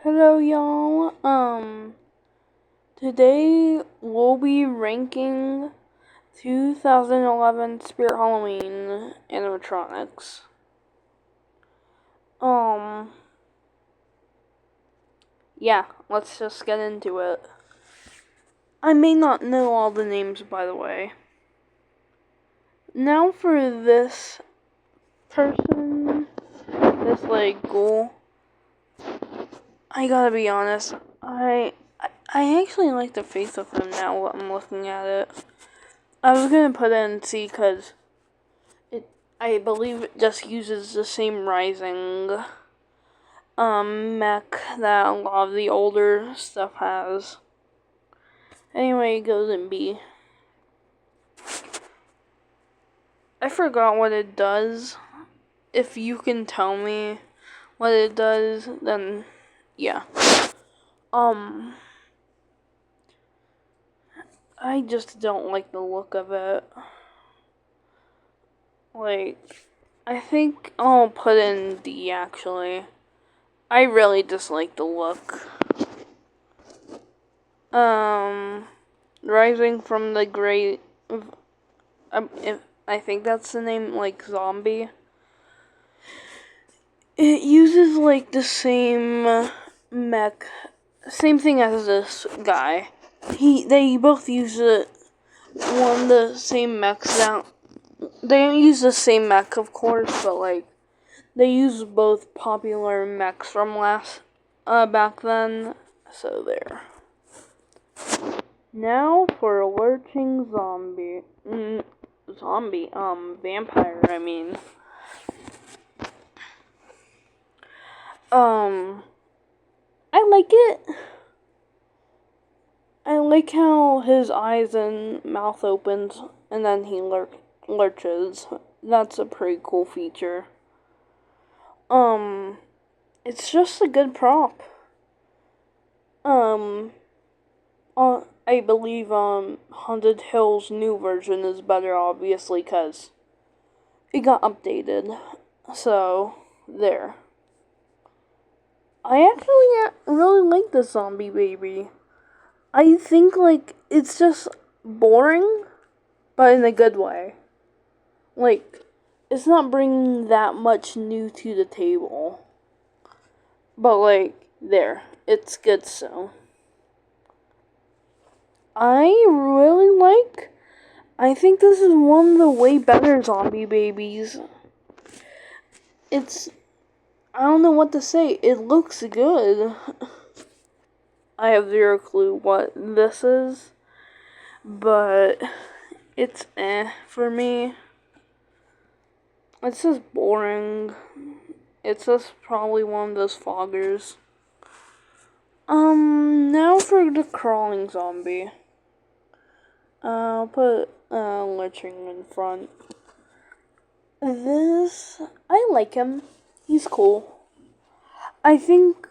Hello, y'all. Today we'll be ranking 2011 Spirit Halloween animatronics. Yeah, let's just get into it. I may not know all the names, by the way. Now for this person, this ghoul. I gotta be honest, I actually like the face of him now that I'm looking at it. I was gonna put it in C because I believe it just uses the same rising mech that a lot of the older stuff has. Anyway, it goes in B. I forgot what it does. If you can tell me what it does, then yeah. I just don't like the look of it. I think I'll put in D actually. I really dislike the look. Rising from the Great. I think that's the name, zombie. It uses the same mech, same thing as this guy. They both use the same mechs now. They don't use the same mech, of course, but they use both popular mechs from back then. So there. Now for a lurching zombie. Vampire, I mean. I like it. I like how his eyes and mouth opens and then he lurches. That's a pretty cool feature. It's just a good prop. I believe Haunted Hill's new version is better, obviously, because it got updated. So there. I actually really like the zombie baby. I think it's just boring, but in a good way. It's not bringing that much new to the table. But there, it's good so. I think this is one of the way better zombie babies. I don't know what to say. It looks good. I have zero clue what this is, but it's for me. It's just boring. It's just probably one of those foggers. Now for the crawling zombie. I'll put lurching in front. I like him. He's cool. I think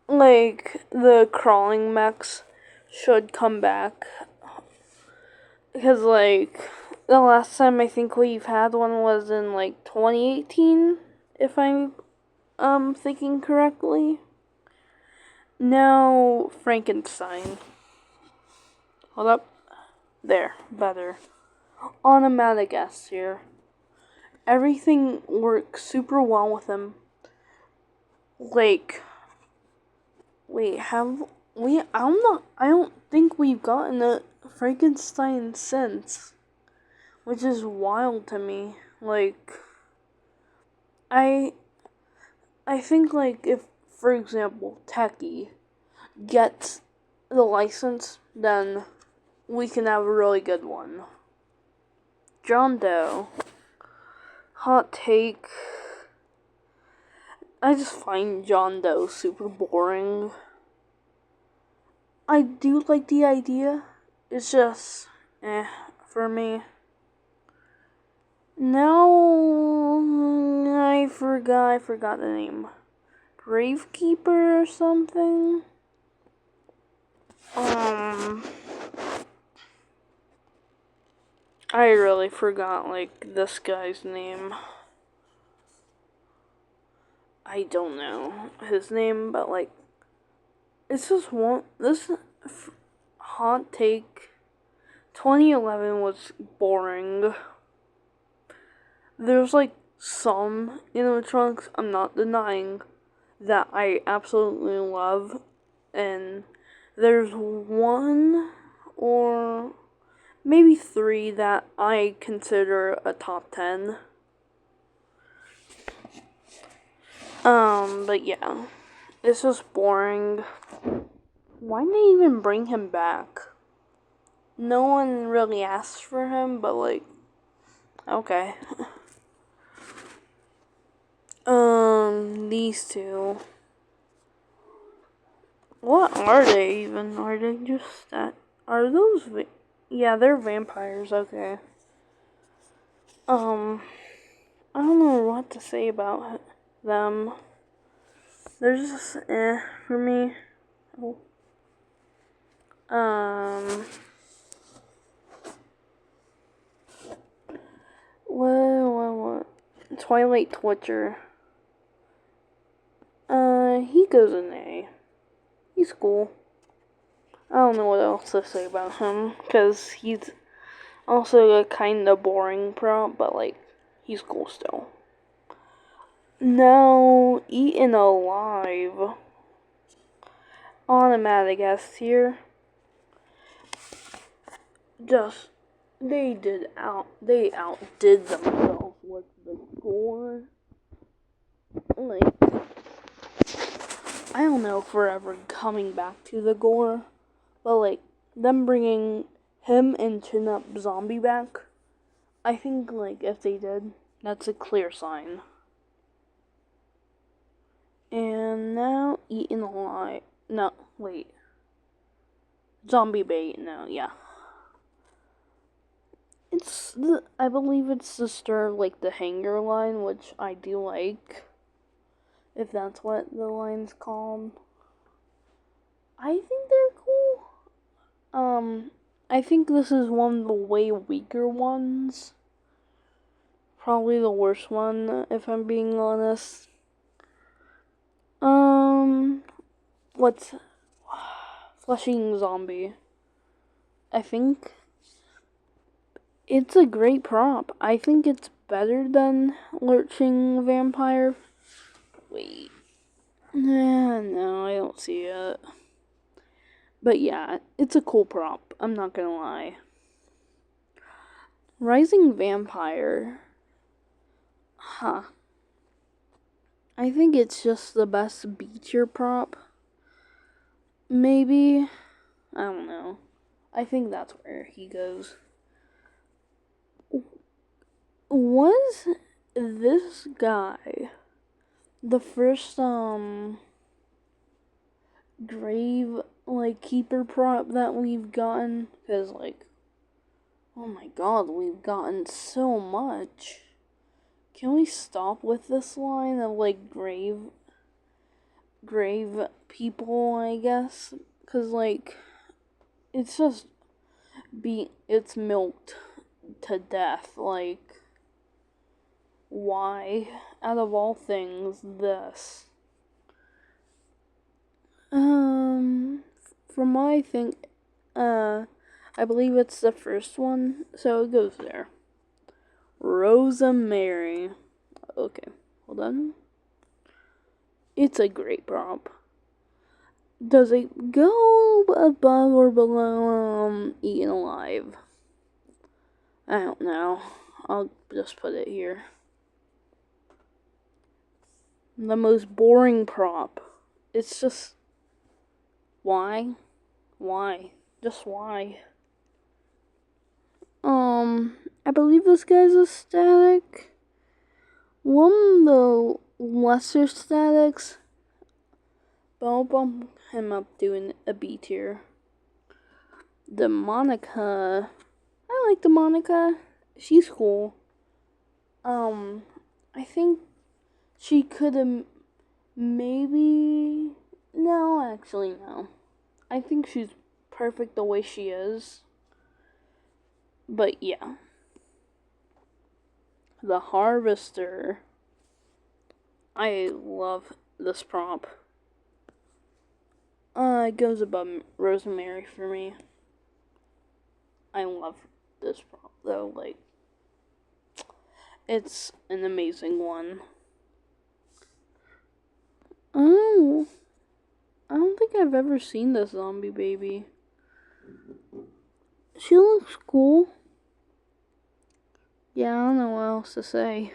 the crawling mechs should come back because the last time I think we've had one was in 2018, if I'm thinking correctly. Now Frankenstein. Hold up. There, better. Automatic S here. Everything works super well with him. Wait, I don't think we've gotten a Frankenstein since. Which is wild to me. I think if, for example, Techie gets the license, then we can have a really good one. John Doe. Hot take. I just find John Doe super boring. I do like the idea. It's just, for me. Now, I forgot the name. Gravekeeper or something? I really forgot, this guy's name. I don't know his name, but, It's just one. This hot take. 2011 was boring. There's like some animatronics I'm not denying that I absolutely love, and there's one or maybe three that I consider a top 10. But yeah, it's just boring. Why did they even bring him back? No one really asked for him, but like, okay. These two. What are they even? Are they just that? Are those? Yeah, they're vampires. Okay. I don't know what to say about them. They're just for me. Oh. What? Twilight Twitcher. He goes in A. He's cool. I don't know what else to say about him, because he's also a kind of boring prop, but like, he's cool still. Now, Eaten Alive. Automatic S tier. Just, they outdid themselves with the gore. Like, I don't know if we're ever coming back to the gore, but like, them bringing him and Chin Up Zombie back, I think like if they did, that's a clear sign. And now Eaten Alive. No, wait. Zombie Bait. No, yeah. I believe it's the stir of like the hanger line, which I do like. If that's what the line's called. I think they're cool. I think this is one of the way weaker ones. Probably the worst one, if I'm being honest. What's Flushing Zombie? I think it's a great prop. I think it's better than Lurching Vampire. Wait. No, I don't see it. But yeah, it's a cool prop. I'm not gonna lie. Rising Vampire. Huh. I think it's just the best B-tier prop. Maybe. I don't know. I think that's where he goes. Was this guy the first grave like keeper prop that we've gotten? Because like, oh my god, we've gotten so much. Can we stop with this line of like grave people, I guess? Because like, it's just it's milked to death. Like, why, out of all things, this? From what I think, I believe it's the first one, so it goes there. Rosemary. Okay, hold on. It's a great prop. Does it go above or below Eaten Alive? I don't know. I'll just put it here. The most boring prop. It's just, why? Why? Just why? I believe this guy's a static. One of the lesser statics, but I'll bump him up doing a B tier. The Monica. I like the Monica. She's cool. I think she could have maybe. No, actually, no. I think she's perfect the way she is. But yeah. The Harvester. I love this prop. It goes above Rosemary for me. I love this prop though. Like, it's an amazing one. Oh, I don't think I've ever seen this zombie baby. She looks cool. Yeah, I don't know what else to say.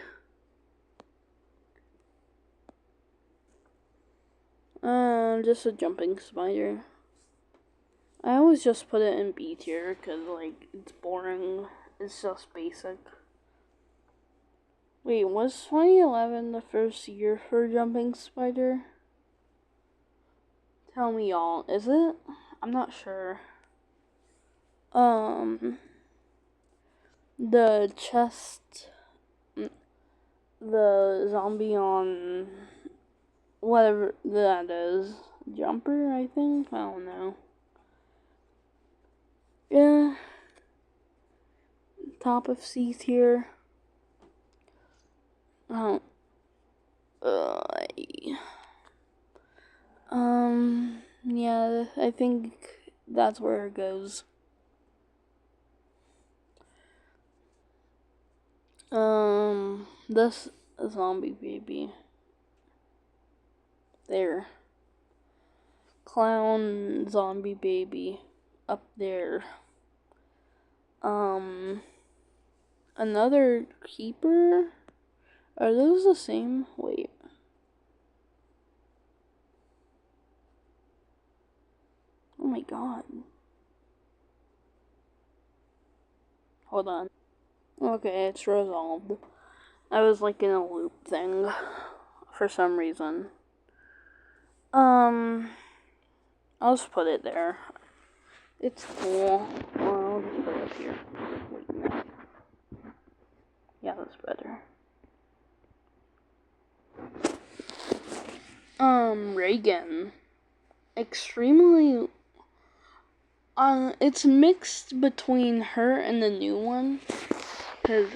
Just a jumping spider. I always just put it in B tier because, like, it's boring. It's just basic. Wait, was 2011 the first year for jumping spider? Tell me, y'all, is it? I'm not sure. The chest, the zombie on whatever that is, jumper, I think? I don't know. Yeah. Top of C tier. Oh. Yeah, I think that's where it goes. This zombie baby. There. Clown zombie baby. Up there. Another keeper? Are those the same? Wait. Oh my god. Hold on. Okay, it's resolved. I was like in a loop thing for some reason. I'll just put it there. It's cool. Well, I'll just put it up here. Wait, no. Yeah, that's better. Reagan. Extremely. It's mixed between her and the new one. Because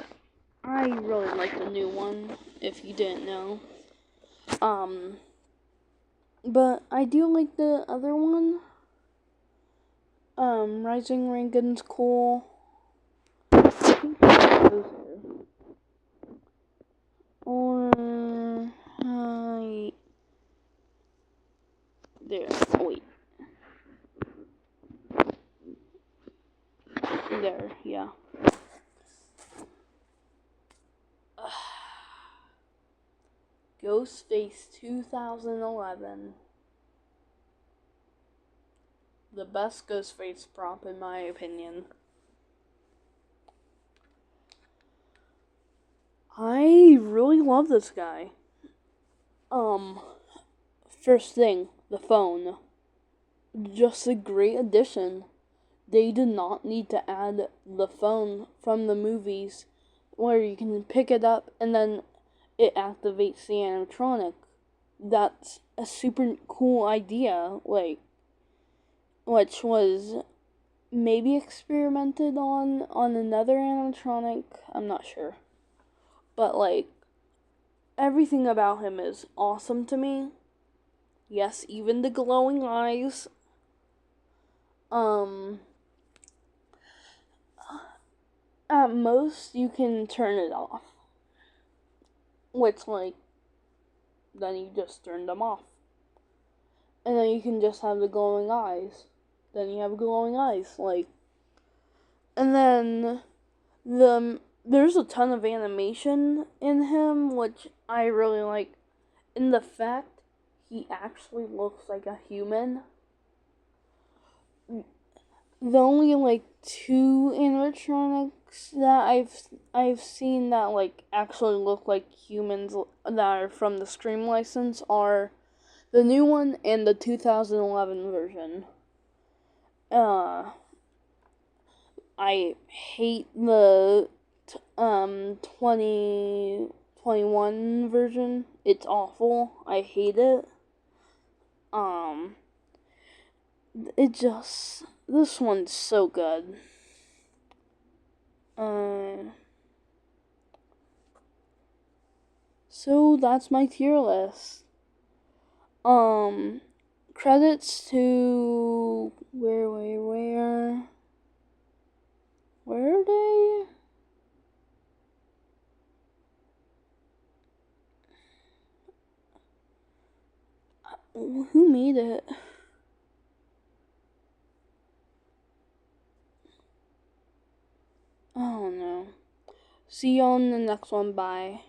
I really like the new one, if you didn't know. But I do like the other one. Rising Reagan's cool. Or there. Oh, wait. There, yeah. Ghostface 2011. The best Ghostface prop in my opinion. I really love this guy. First thing, the phone. Just a great addition. They did not need to add the phone from the movies where you can pick it up and then it activates the animatronic. That's a super cool idea, like, which was maybe experimented on another animatronic. I'm not sure. But, like, everything about him is awesome to me. Yes, even the glowing eyes. At most, you can turn it off. Which, like, then you just turn them off. And then you can just have the glowing eyes. Then you have glowing eyes, like. And then there's a ton of animation in him, which I really like. In the fact he actually looks like a human. The only like 2 animatronics that I've seen that like actually look like humans that are from the Scream license are the new one and the 2011 version. I hate the 2021 version. It's awful. I hate it. This one's so good. So that's my tier list. credits to where are they? Who made it? Oh no. See you on the next one. Bye.